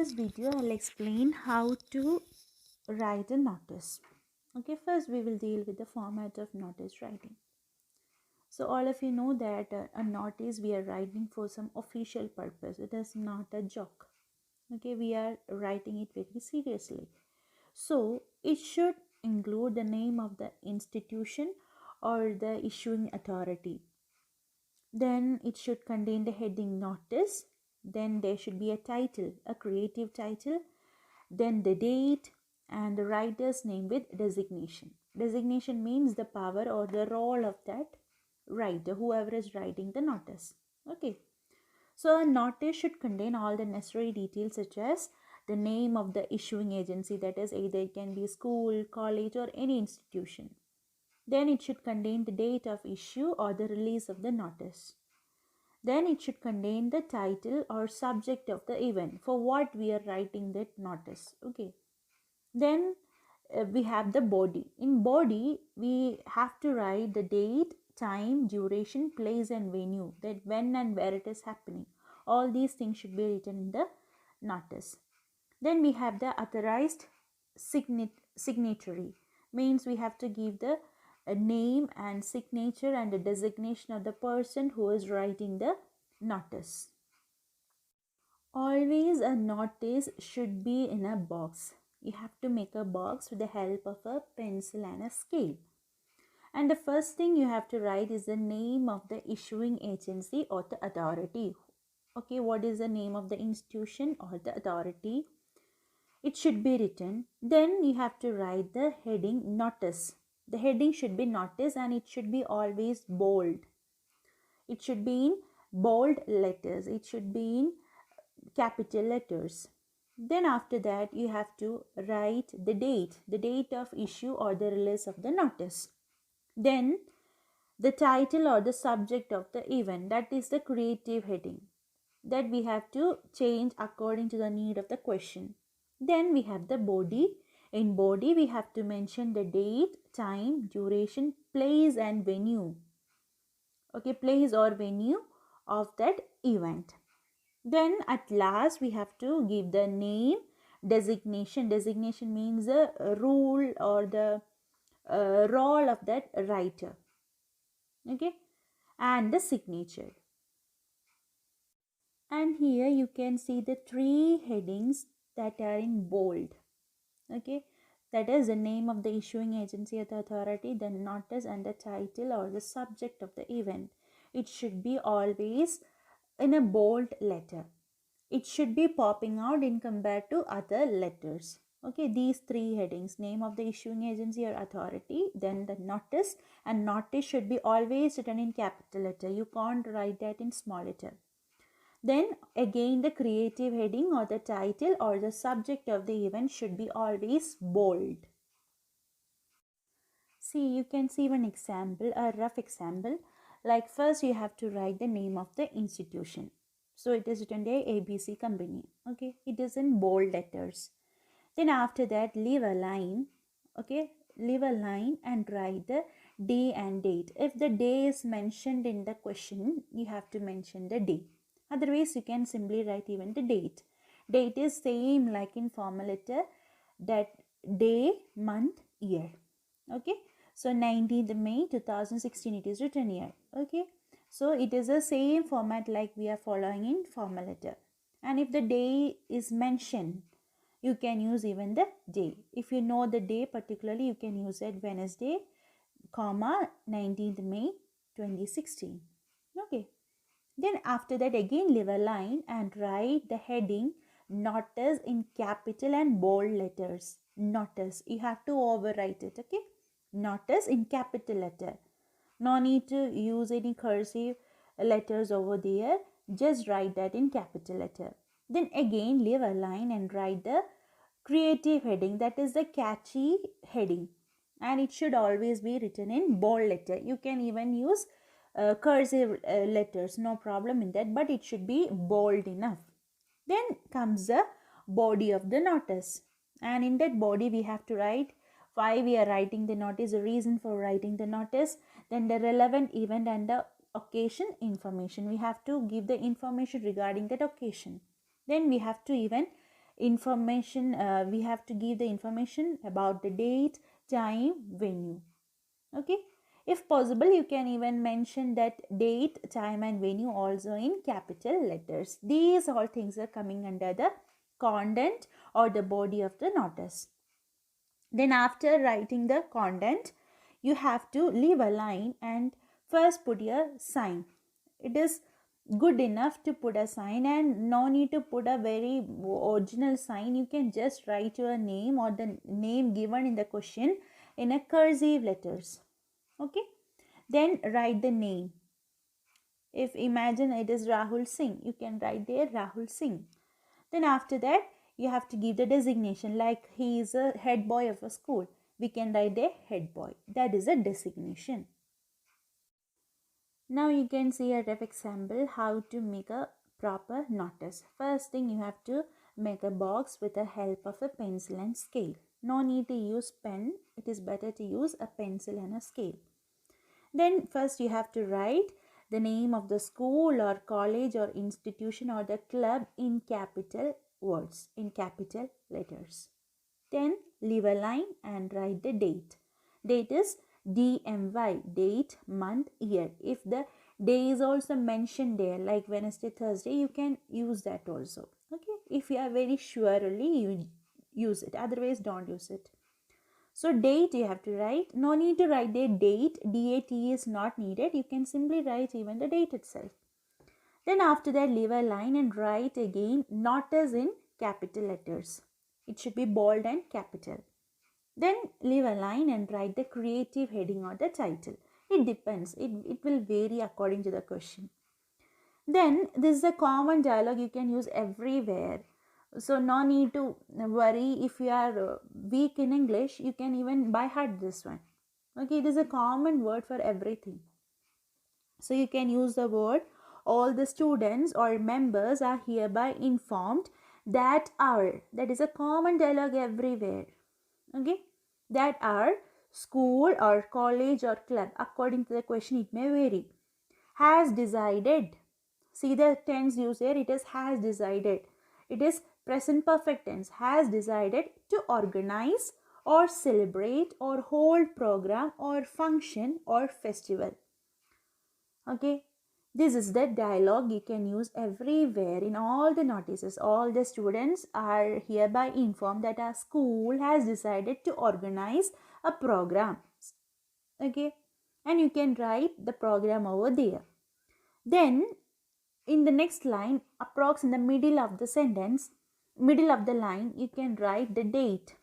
this video, I'll explain how to write a notice. Okay, first we will deal with the format of notice writing. So all of you know that a notice we are writing for some official purpose. It is not a joke. Okay, we are writing it very seriously. So it should include the name of the institution or the issuing authority. Then it should contain the heading notice. Then there should be a title, a creative title. Then the date and the writer's name with designation. Designation means the power or the role of that writer, whoever is writing the notice. Okay. So a notice should contain all the necessary details such as the name of the issuing agency, that is either it can be school, college or any institution. Then it should contain the date of issue or the release of the notice. Then it should contain the title or subject of the event for what we are writing that notice. Okay. Then we have the body. In body, we have to write the date, time, duration, place and venue, that when and where it is happening. All these things should be written in the notice. Then we have the authorized signatory. Means we have to give the name and signature and the designation of the person who is writing the notice. Always a notice should be in a box. You have to make a box with the help of a pencil and a scale. And the first thing you have to write is the name of the issuing agency or the authority. Okay, what is the name of the institution or the authority? It should be written. Then you have to write the heading notice. The heading should be notice and it should be always bold. It should be in bold letters. It should be in capital letters. Then after that you have to write the date of issue or the release of the notice. Then the title or the subject of the event, that is the creative heading, that we have to change according to the need of the question. Then we have the body. In body we have to mention the date, time, duration, place and venue. Okay, place or venue of that event. Then at last we have to give the name, designation. Designation means the rule or the role of that writer. Okay, and the signature. And here you can see the three headings that are in bold. Okay, that is the name of the issuing agency or the authority, the notice and the title or the subject of the event. It should be always in a bold letter. It should be popping out in compared to other letters. Okay, these three headings, name of the issuing agency or authority, then the notice, and notice should be always written in capital letter. You can't write that in small letter. Then again the creative heading or the title or the subject of the event should be always bold. See, you can see one example, a rough example. Like first you have to write the name of the institution. So it is written there ABC Company. Okay, it is in bold letters. Then after that leave a line. Okay, leave a line and write the day and date. If the day is mentioned in the question, you have to mention the day. Otherwise, you can simply write even the date. Date is same like in formal letter, that day, month, year. Okay. So 19th May 2016 it is written here. Okay. So it is the same format like we are following in formal letter. And if the day is mentioned, you can use even the day. If you know the day particularly, you can use it Wednesday, comma 19th May 2016. Okay. Then after that again leave a line and write the heading notice in capital and bold letters. Notice. You have to overwrite it. Okay. Notice in capital letter. No need to use any cursive letters over there. Just write that in capital letter. Then again leave a line and write the creative heading. That is the catchy heading. And it should always be written in bold letter. You can even use cursive letters, no problem in that, but it should be bold enough. Then comes the body of the notice, and in that body we have to write why we are writing the notice, the reason for writing the notice, then the relevant event and the occasion information. We have to give the information regarding that occasion. Then we have to even information, we have to give the information about the date, time, venue. Okay, if possible you can even mention that date, time and venue also in capital letters. These all things are coming under the content or the body of the notice. Then after writing the content, you have to leave a line and first put your sign. It is good enough to put a sign and no need to put a very original sign. You can just write your name or the name given in the question in a cursive letters. Okay, then write the name. If imagine it is Rahul Singh, you can write there Rahul Singh. Then after that you have to give the designation, like he is a head boy of a school, we can write there head boy. That is a designation. Now you can see a rough example how to make a proper notice. First thing, you have to make a box with the help of a pencil and scale. No need to use pen, it is better to use a pencil and a scale. Then first you have to write the name of the school or college or institution or the club in capital words, in capital letters. Then leave a line and write the date. Date is DMY, date, month, year. If the day is also mentioned there, like Wednesday, Thursday, you can use that also. Okay, if you are very sure only, you use it. Otherwise, don't use it. So date you have to write. No need to write the date. DAT is not needed. You can simply write even the date itself. Then after that, leave a line and write again notice in capital letters. It should be bold and capital. Then leave a line and write the creative heading or the title. It depends. It will vary according to the question. Then this is a common dialogue you can use everywhere. So no need to worry if you are weak in English. You can even by heart this one. Okay, it is a common word for everything. So you can use the word, all the students or members are hereby informed that our, that is a common dialogue everywhere. Okay, that our school or college or club, according to the question it may vary, has decided. See the tense used here, it is has decided. It is present perfect tense, has decided to organize or celebrate or hold program or function or festival. Okay, this is the dialogue you can use everywhere in all the notices. All the students are hereby informed that our school has decided to organize a program. Okay, and you can write the program over there. Then in the next line, approx in the middle of the sentence, middle of the line, you can write the date.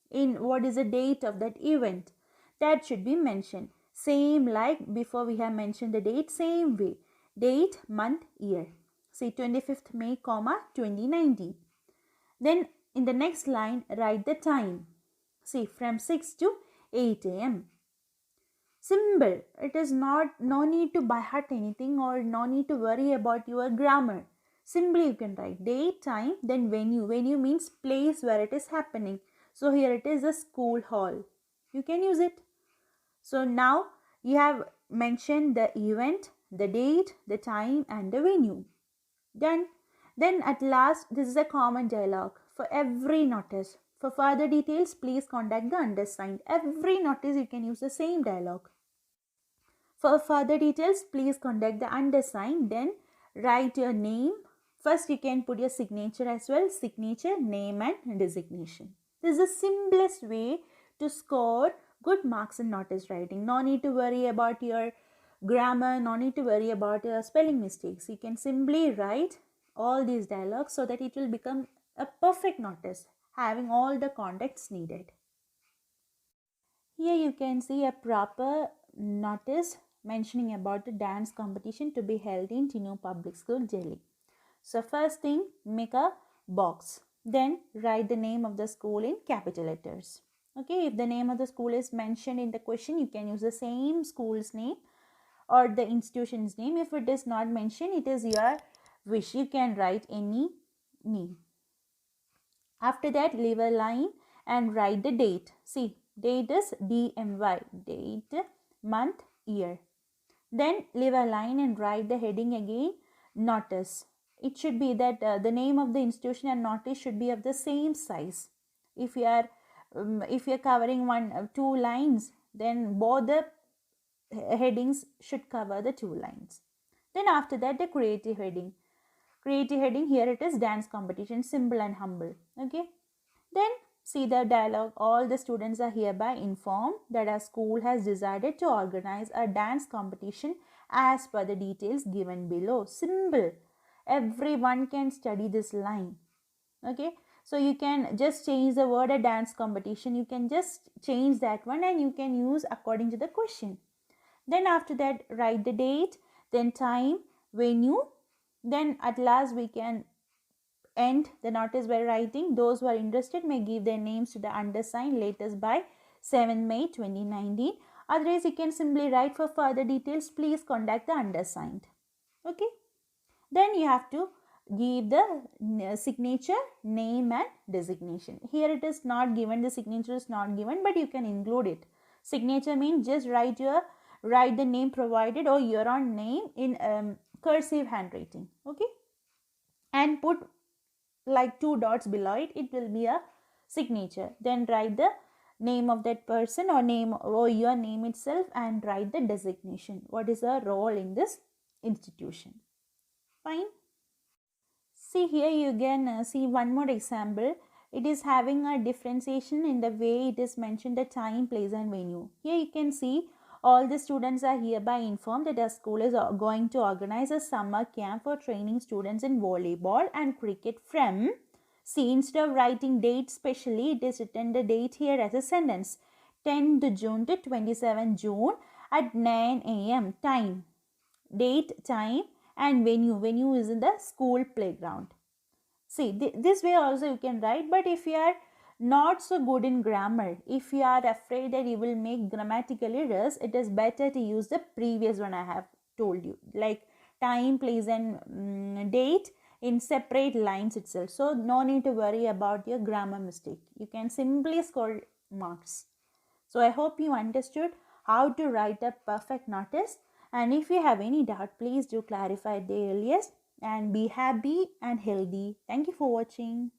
In what is the date of that event, that should be mentioned. Same like before we have mentioned the date, same way. Date, month, year. Say 25th May, 2019. Then in the next line, write the time. See from 6 to 8 a.m. Simple. It is not, no need to by heart anything or no need to worry about your grammar. Simply you can write date, time, then venue. Venue means place where it is happening. So here it is a school hall. You can use it. So now you have mentioned the event, the date, the time and the venue. Then at last, this is a common dialogue for every notice. For further details, please contact the undersigned. Every notice you can use the same dialogue. For further details, please contact the undersigned. Then write your name. First, you can put your signature as well. Signature, name and designation. This is the simplest way to score good marks in notice writing. No need to worry about your grammar. No need to worry about your spelling mistakes. You can simply write all these dialogues so that it will become a perfect notice, having all the context needed. Here you can see a proper notice mentioning about the dance competition to be held in Tinu Public School, Delhi. So first thing, make a box. Then write the name of the school in capital letters. Okay, if the name of the school is mentioned in the question, you can use the same school's name or the institution's name. If it is not mentioned, it is your wish. You can write any name. After that, leave a line and write the date. See, date is DMY, date, month, year. Then leave a line and write the heading again, notice. it should be that the name of the institution and notice should be of the same size. If you are covering two lines, then both the headings should cover the two lines. Then after that, the creative heading. Creative heading, here it is dance competition, simple and humble. Okay. Then see the dialogue. All the students are hereby informed that our school has decided to organize a dance competition as per the details given below. Simple. Everyone can study this line. Okay. So you can just change the word a dance competition. You can just change that one and you can use according to the question. Then after that, write the date, then time, venue. Then at last we can end the notice by writing, those who are interested may give their names to the undersigned latest by 7 May 2019. Otherwise, you can simply write for further details, please contact the undersigned. Okay. Then you have to give the signature, name and designation. Here it is not given, the signature is not given, but you can include it. Signature means just write the name provided or your own name in cursive handwriting. Okay. And put like 2 dots below it, it will be a signature. Then write the name of that person or name or your name itself and write the designation. What is the role in this institution? Fine. See here you can see one more example. It is having a differentiation in the way it is mentioned the time, place and venue. Here you can see all the students are hereby informed that our school is going to organize a summer camp for training students in volleyball and cricket from, see, instead of writing date specially, it is written the date here as a sentence. 10th June to 27th June at 9 a.m. Time, date, time and venue. Venue is in the school playground. See, this way also you can write, but if you are not so good in grammar, if you are afraid that you will make grammatical errors, it is better to use the previous one I have told you, like time, place and date in separate lines itself. So no need to worry about your grammar mistake. You can simply score marks. So I hope you understood how to write a perfect notice, and if you have any doubt, please do clarify at the earliest, and be happy and healthy. Thank you for watching.